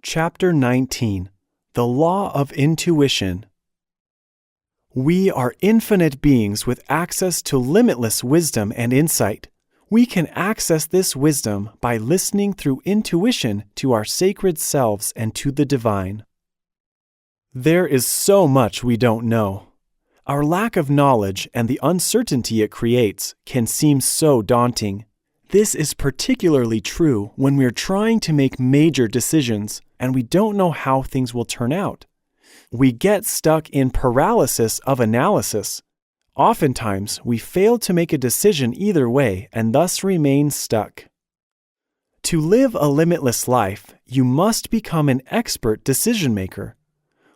Chapter 19. The Law of Intuition. We are infinite beings with access to limitless wisdom and insight. We can access this wisdom by listening through intuition to our sacred selves and to the divine. There is so much we don't know. Our lack of knowledge and the uncertainty it creates can seem so daunting. This is particularly true when we're trying to make major decisions and we don't know how things will turn out. We get stuck in paralysis of analysis. Oftentimes, we fail to make a decision either way and thus remain stuck. To live a limitless life, you must become an expert decision maker.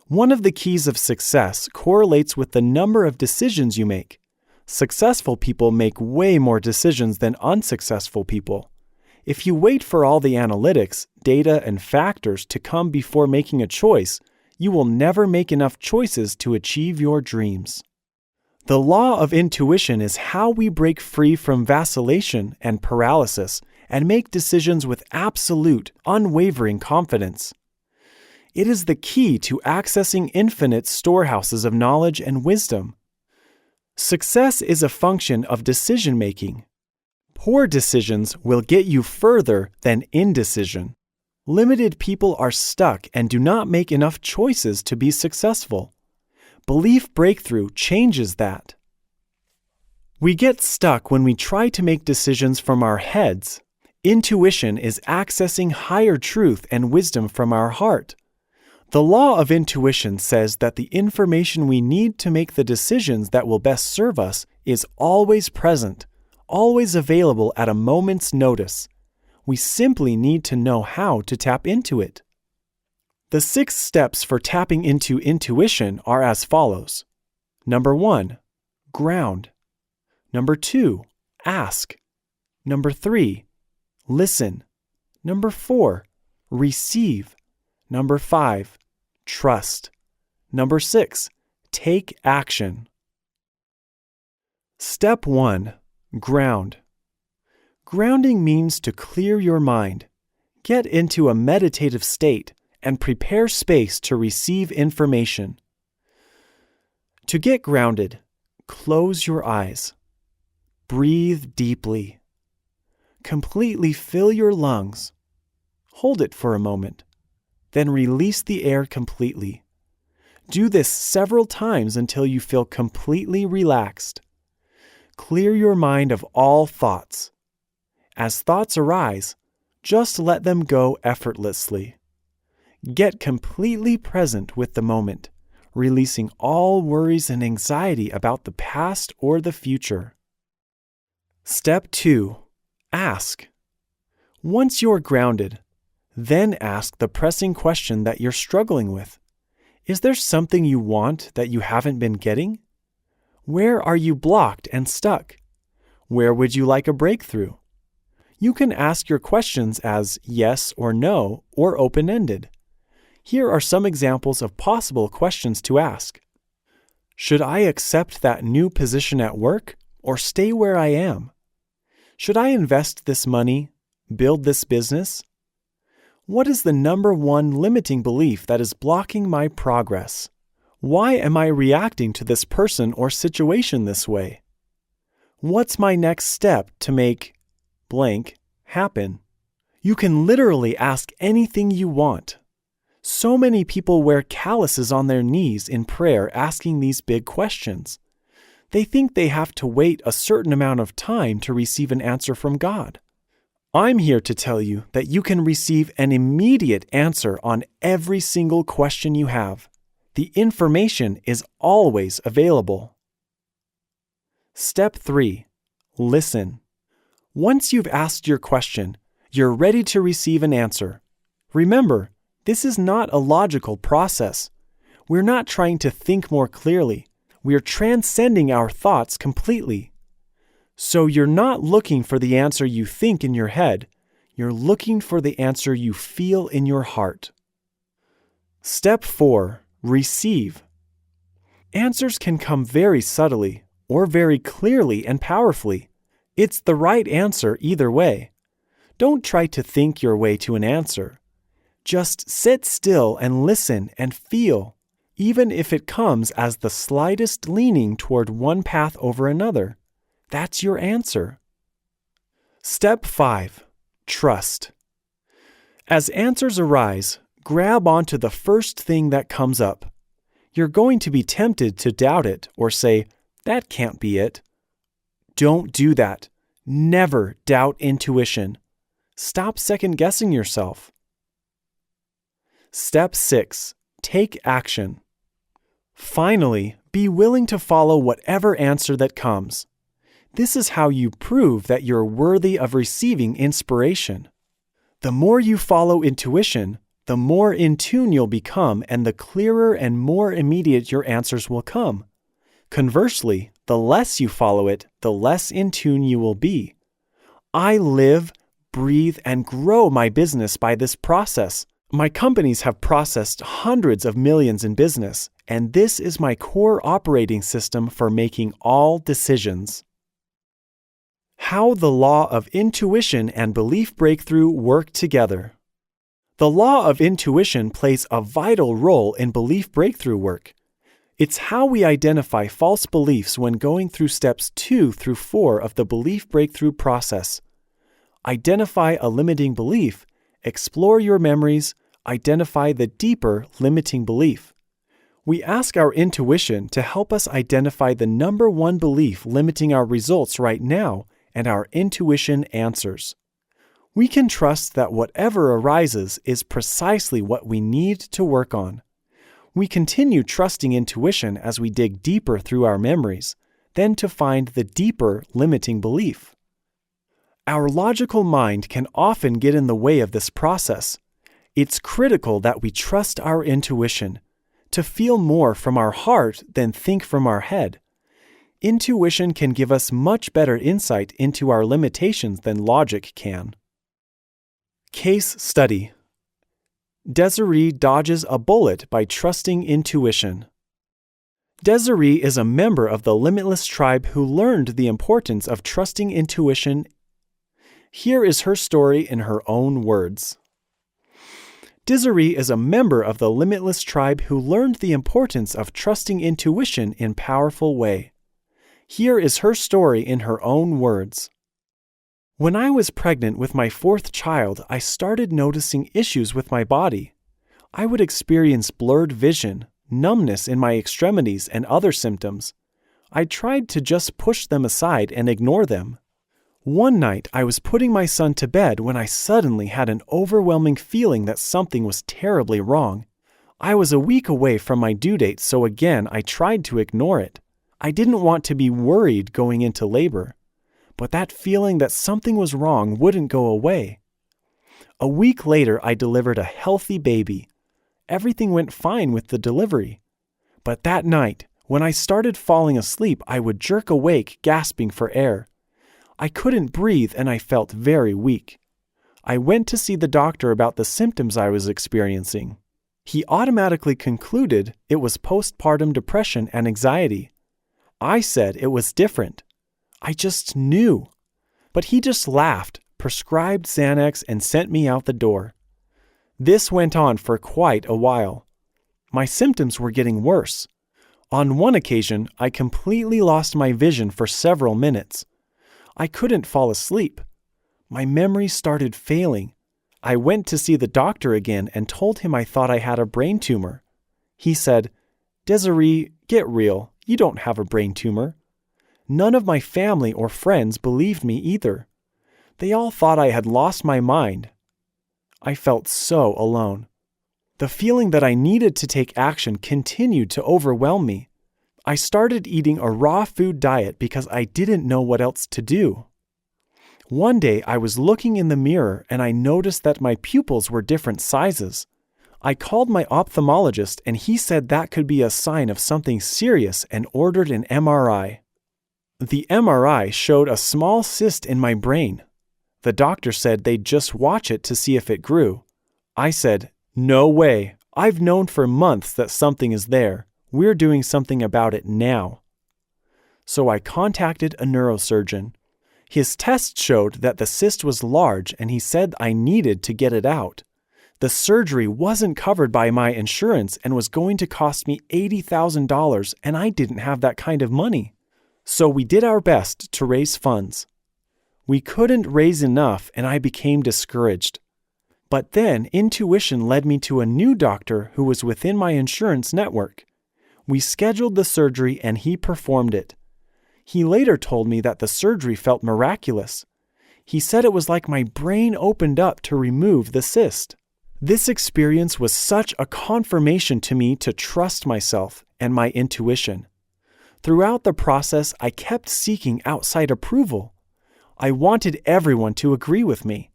One of the keys of success correlates with the number of decisions you make. Successful people make way more decisions than unsuccessful people. If you wait for all the analytics, data, and factors to come before making a choice, you will never make enough choices to achieve your dreams. The law of intuition is how we break free from vacillation and paralysis and make decisions with absolute, unwavering confidence. It is the key to accessing infinite storehouses of knowledge and wisdom. Success is a function of decision-making. Poor decisions will get you further than indecision. Limited people are stuck and do not make enough choices to be successful. Belief breakthrough changes that. We get stuck when we try to make decisions from our heads. Intuition is accessing higher truth and wisdom from our heart. The law of intuition says that the information we need to make the decisions that will best serve us is always present, always available at a moment's notice. We simply need to know how to tap into it. The 6 steps for tapping into intuition are as follows. Number 1, ground. Number 2, ask. Number 3, listen. Number 4, receive. Number 5, trust. Number 6, take action. Step 1, ground. Grounding means to clear your mind, get into a meditative state, and prepare space to receive information. To get grounded, close your eyes. Breathe deeply. Completely fill your lungs. Hold it for a moment. Then release the air completely. Do this several times until you feel completely relaxed. Clear your mind of all thoughts. As thoughts arise, just let them go effortlessly. Get completely present with the moment, releasing all worries and anxiety about the past or the future. Step 2, ask. Once you're grounded, then ask the pressing question that you're struggling with. Is there something you want that you haven't been getting? Where are you blocked and stuck? Where would you like a breakthrough? You can ask your questions as yes or no or open-ended. Here are some examples of possible questions to ask. Should I accept that new position at work or stay where I am? Should I invest this money, build this business? What is the number one limiting belief that is blocking my progress? Why am I reacting to this person or situation this way? What's my next step to make blank happen? You can literally ask anything you want. So many people wear calluses on their knees in prayer asking these big questions. They think they have to wait a certain amount of time to receive an answer from God. I'm here to tell you that you can receive an immediate answer on every single question you have. The information is always available. Step 3, listen. Once you've asked your question, you're ready to receive an answer. Remember, this is not a logical process. We're not trying to think more clearly. We're transcending our thoughts completely. So you're not looking for the answer you think in your head. You're looking for the answer you feel in your heart. Step 4, receive. Answers can come very subtly or very clearly and powerfully. It's the right answer either way. Don't try to think your way to an answer. Just sit still and listen and feel, even if it comes as the slightest leaning toward one path over another. That's your answer. Step 5. Trust. As answers arise, grab onto the first thing that comes up. You're going to be tempted to doubt it or say, "That can't be it." Don't do that. Never doubt intuition. Stop second-guessing yourself. Step 6. Take action. Finally, be willing to follow whatever answer that comes. This is how you prove that you're worthy of receiving inspiration. The more you follow intuition, the more in tune you'll become and the clearer and more immediate your answers will come. Conversely, the less you follow it, the less in tune you will be. I live, breathe, and grow my business by this process. My companies have processed hundreds of millions in business, and this is my core operating system for making all decisions. How the law of intuition and belief breakthrough work together. The law of intuition plays a vital role in belief breakthrough work. It's how we identify false beliefs when going through steps 2 through 4 of the belief breakthrough process. Identify a limiting belief, explore your memories, identify the deeper limiting belief. We ask our intuition to help us identify the number one belief limiting our results right now, and our intuition answers. We can trust that whatever arises is precisely what we need to work on. We continue trusting intuition as we dig deeper through our memories, then to find the deeper limiting belief. Our logical mind can often get in the way of this process. It's critical that we trust our intuition, to feel more from our heart than think from our head. Intuition can give us much better insight into our limitations than logic can. Case study. Desiree dodges a bullet by trusting intuition. Desiree is a member of the Limitless tribe who learned the importance of trusting intuition. Here is her story in her own words. Desiree is a member of the Limitless tribe who learned the importance of trusting intuition in a powerful way. Here is her story in her own words. When I was pregnant with my 4th child, I started noticing issues with my body. I would experience blurred vision, numbness in my extremities, and other symptoms. I tried to just push them aside and ignore them. One night, I was putting my son to bed when I suddenly had an overwhelming feeling that something was terribly wrong. I was a week away from my due date, so again, I tried to ignore it. I didn't want to be worried going into labor, but that feeling that something was wrong wouldn't go away. A week later, I delivered a healthy baby. Everything went fine with the delivery. But that night, when I started falling asleep, I would jerk awake, gasping for air. I couldn't breathe and I felt very weak. I went to see the doctor about the symptoms I was experiencing. He automatically concluded it was postpartum depression and anxiety. I said it was different. I just knew. But he just laughed, prescribed Xanax, and sent me out the door. This went on for quite a while. My symptoms were getting worse. On one occasion, I completely lost my vision for several minutes. I couldn't fall asleep. My memory started failing. I went to see the doctor again and told him I thought I had a brain tumor. He said, "Desiree, get real. You don't have a brain tumor." None of my family or friends believed me either. They all thought I had lost my mind. I felt so alone. The feeling that I needed to take action continued to overwhelm me. I started eating a raw food diet because I didn't know what else to do. One day I was looking in the mirror and I noticed that my pupils were different sizes. I called my ophthalmologist and he said that could be a sign of something serious and ordered an MRI. The MRI showed a small cyst in my brain. The doctor said they'd just watch it to see if it grew. I said, "No way. I've known for months that something is there. We're doing something about it now." So I contacted a neurosurgeon. His tests showed that the cyst was large and he said I needed to get it out. The surgery wasn't covered by my insurance and was going to cost me $80,000, and I didn't have that kind of money. So we did our best to raise funds. We couldn't raise enough, and I became discouraged. But then intuition led me to a new doctor who was within my insurance network. We scheduled the surgery and he performed it. He later told me that the surgery felt miraculous. He said it was like my brain opened up to remove the cyst. This experience was such a confirmation to me to trust myself and my intuition. Throughout the process, I kept seeking outside approval. I wanted everyone to agree with me.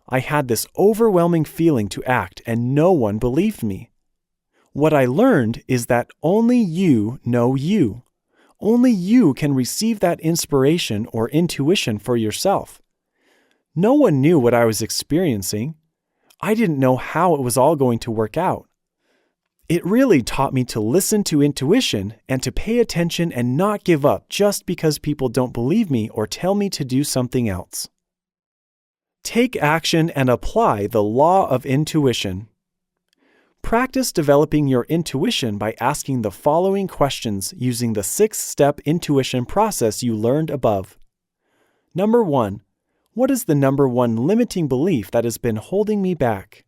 I had this overwhelming feeling to act, and no one believed me. What I learned is that only you know you. Only you can receive that inspiration or intuition for yourself. No one knew what I was experiencing. I didn't know how it was all going to work out. It really taught me to listen to intuition and to pay attention and not give up just because people don't believe me or tell me to do something else. Take action and apply the law of intuition. Practice developing your intuition by asking the following questions using the 6-step intuition process you learned above. Number 1. What is the number one limiting belief that has been holding me back?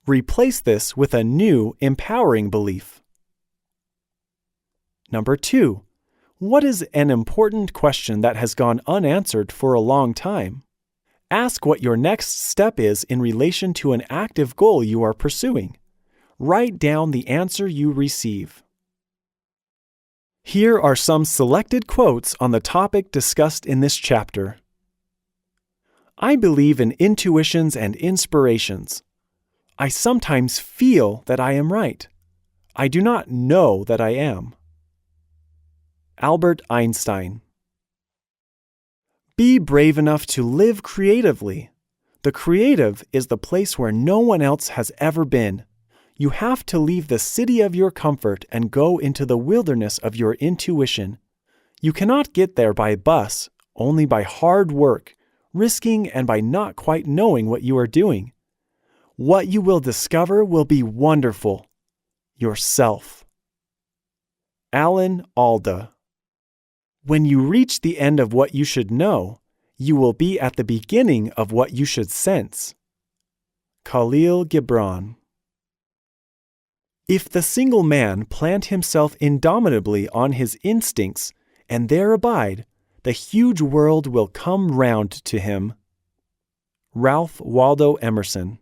Replace this with a new, empowering belief. Number 2. What is an important question that has gone unanswered for a long time? Ask what your next step is in relation to an active goal you are pursuing. Write down the answer you receive. Here are some selected quotes on the topic discussed in this chapter. I believe in intuitions and inspirations. I sometimes feel that I am right. I do not know that I am. Albert Einstein. Be brave enough to live creatively. The creative is the place where no one else has ever been. You have to leave the city of your comfort and go into the wilderness of your intuition. You cannot get there by bus, only by hard work, risking, and by not quite knowing what you are doing. What you will discover will be wonderful. Yourself. Alan Alda. When you reach the end of what you should know, you will be at the beginning of what you should sense. Khalil Gibran. If the single man plant himself indomitably on his instincts and there abide, the huge world will come round to him. Ralph Waldo Emerson.